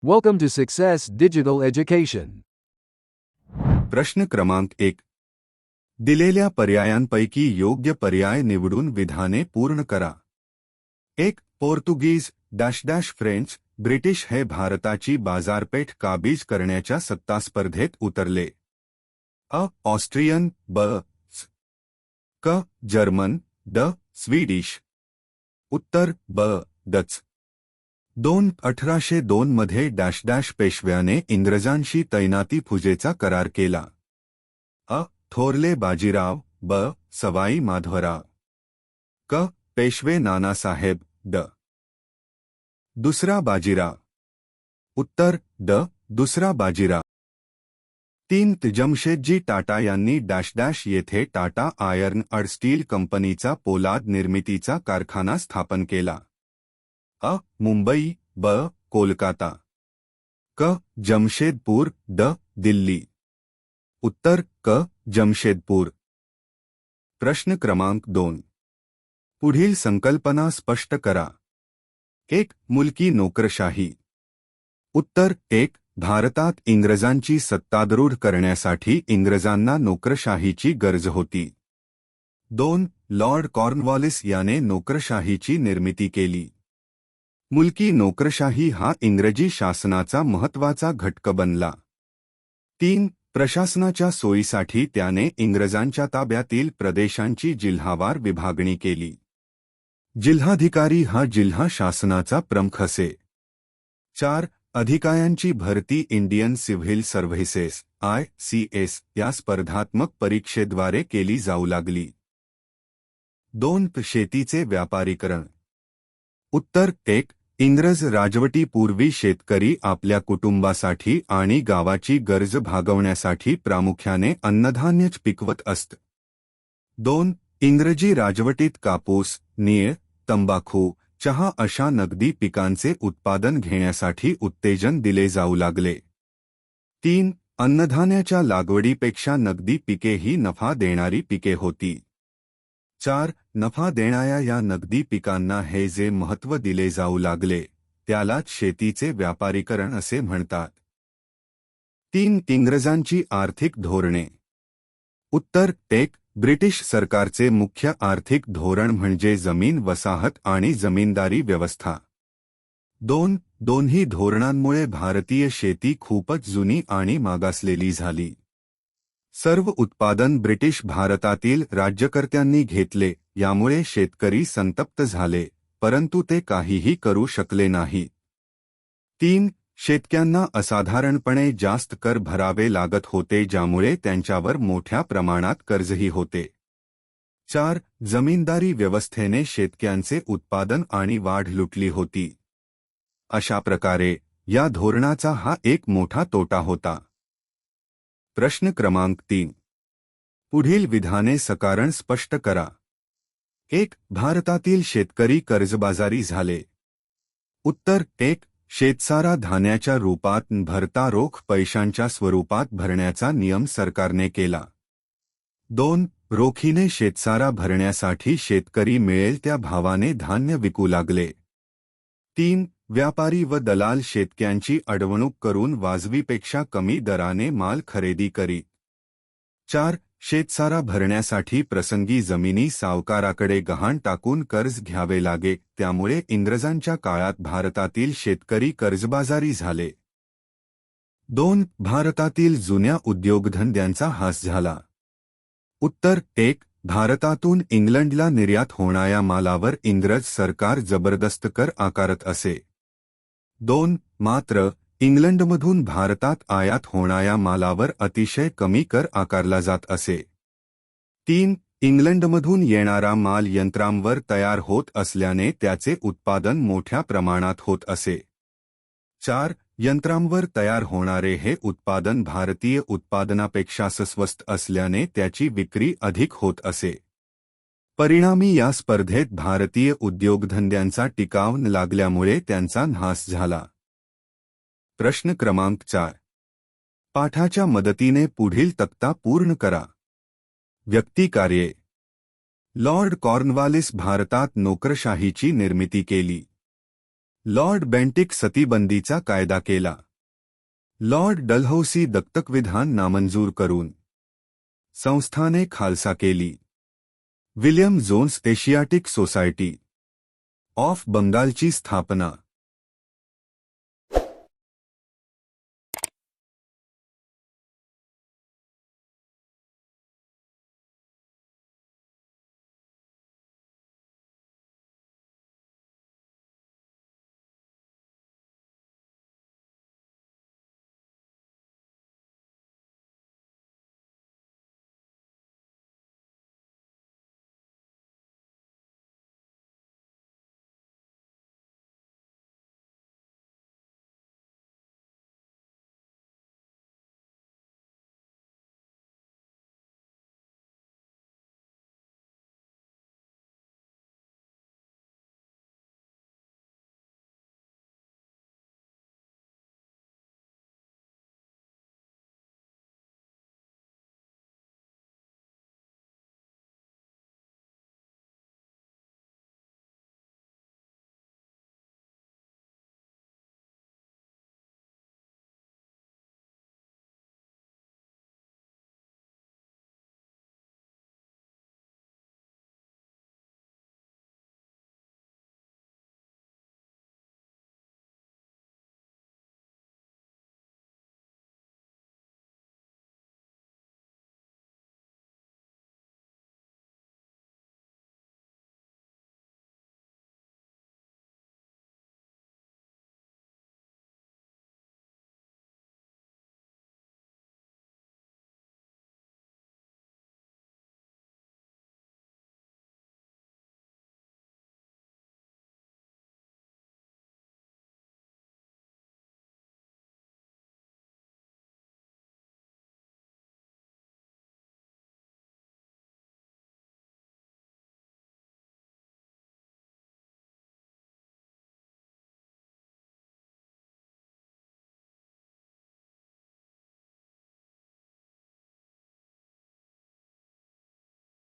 Welcome to Success Digital Education. प्रश्न क्रमांक 1. दिलेल्या पर्यायांपैकी योग्य पर्याय निवडून विधाने पूर्ण करा. 1. पोर्तुगीज फ्रेंच ब्रिटिश हे भारताची बाजारपेठ काबीज करण्याच्या सत्तास्पर्धेत उतरले. अ. ऑस्ट्रियन ब. क. जर्मन ड. स्वीडिश. उत्तर ब. डच. 2. 1802 मध्ये पेशव्याने इंग्रजांशी तैनाती फुजेचा करार केला. अ. थोरले बाजीराव ब. सवाई माधवराव. क. पेशवे नानासाहेब ड. दुसरा बाजीराव. उत्तर ड. दुसरा बाजीराव. 3. जमशेदजी टाटा यांनी येथे टाटा आयर्न अँड स्टील कंपनीचा पोलाद निर्मितीचा कारखाना स्थापन केला. अ. मुंबई ब. कोलकाता. क. जमशेदपूर ड. दिल्ली. उत्तर क. जमशेदपूर. प्रश्न क्रमांक 2. पुढील संकल्पना स्पष्ट करा. 1. मुलकी नोकरशाही. उत्तर 1. भारतात इंग्रजांची सत्तारूढ करण्यासाठी इंग्रजांना नोकरशाहीची गरज होती. 2. लॉर्ड कॉर्नवॉलिस याने नोकरशाहीची निर्मिती केली. मुलकी नोकरशाही हा इंग्रजी शासनाचा महत्त्वाचा घटक बनला. 3. प्रशासनाच्या सोयीसाठी त्याने इंग्रजांच्या ताब्यातील प्रदेशांची जिल्हावार विभागणी केली. जिल्हाधिकारी हा जिल्हा शासनाचा प्रमुख असे. 4. अधिकाऱ्यांची भरती इंडियन सिव्हिल सर्व्हिसेस ICS या स्पर्धात्मक परीक्षेद्वारे केली जाऊ लागली. 2. शेतीचे व्यापारीकरण. उत्तर 1. इंग्रज राजवटीपूर्वी शेतकरी आपल्या कुटुंबासाठी आणि गावाची गरज भागवण्यासाठी प्रामुख्याने अन्नधान्यच पिकवत असत. 2. इंग्रजी राजवटीत कापूस, नीळ, तंबाखू, चहा अशा नगदी पिकांचे उत्पादन घेण्यासाठी उत्तेजन दिले जाऊ लागले. 3. अन्नधान्याच्या लागवडीपेक्षा नगदी पिके ही नफा देणारी पिके होती. 4. नफा देणाऱ्या या नगदी पिकांना हे जे महत्त्व दिले जाऊ लागले त्यालाच शेतीचे व्यापारीकरण असे म्हणतात. 3. इंग्रजांची आर्थिक धोरणे. उत्तर 1. ब्रिटिश सरकारचे मुख्य आर्थिक धोरण म्हणजे जमीन वसाहत आणि जमीनदारी व्यवस्था. 2. दोन्ही धोरणांमुळे भारतीय शेती खूपच जुनी आणि मागासलेली झाली. सर्व उत्पादन ब्रिटिश भारतातील राज्यकर्त्यांनी घेतले, यामुळे शेतकरी संतप्त झाले, परंतु ते काहीही करू शकले नाही. 3. शेतकऱ्यांना असाधारणपणे जास्त कर भरावे लागत होते, ज्यामुळे त्यांच्यावर मोठ्या प्रमाणात कर्जही होते. 4. जमीनदारी व्यवस्थेने शेतकऱ्यांचे उत्पादन आणि वाढ लुटली होती. अशा प्रकारे या धोरणाचा हा एक मोठा तोटा होता. प्रश्न क्रमांक 3. पुढील विधाने सकारण स्पष्ट करा. 1. भारतातील शेतकरी कर्जबाजारी झाले. उत्तर 1. शेतसारा धान्याच्या रूपात भरता रोख पैशांच्या स्वरूपात भरण्याचा नियम सरकारने केला. 2. रोखीने शेतसारा भरण्यासाठी शेतकरी मिळेल त्या भावाने धान्य विकू लागले. 3. व्यापारी व दलाल शेतकऱ्यांची अडवणूक करून वाजवीपेक्षा कमी दराने माल खरेदी करीत. 4. शेतसारा भरण्यासाठी प्रसंगी जमिनी सावकाराकडे गहाण टाकून कर्ज घ्यावे लागे, त्यामुळे इंग्रजांच्या काळात भारतातील शेतकरी कर्जबाजारी झाले. 2. भारतातील जुन्या उद्योगधंद्यांचा हास झाला. उत्तर 1. भारतातून इंग्लंडला निर्यात होणाऱ्या मालावर इंग्रज सरकार जबरदस्त कर आकारत असे. 2. मात्र इंग्लंडमधून भारतात आयात होणाऱ्या मालावर अतिशय कमी कर आकारला जात असे. 3. इंग्लंडमधून येणारा माल यंत्रांवर तयार होत असल्याने त्याचे उत्पादन मोठ्या प्रमाणात होत असे. 4. यंत्रांवर तयार होणारे हे उत्पादन भारतीय उत्पादनापेक्षा स्वस्त असल्याने त्याची विक्री अधिक होत असे. परिणामी या स्पर्धेत भारतीय उद्योगधंद्यांचा टिकाव न लागल्यामुळे त्यांचा नाश झाला. प्रश्न क्रमांक 4. पाठाच्या मदतीने पुढील तक्ता पूर्ण करा. व्यक्तिकार्ये. लॉर्ड कॉर्नवालिस भारतात नोकरशाहीची निर्मिती केली. लॉर्ड बेंटिक सतीबंदीचा कायदा केला. लॉर्ड डलहौसी दत्तक विधान नामंजूर करून संस्थाने खालसा केली. William Jones Asiatic Society of बंगालची स्थापना.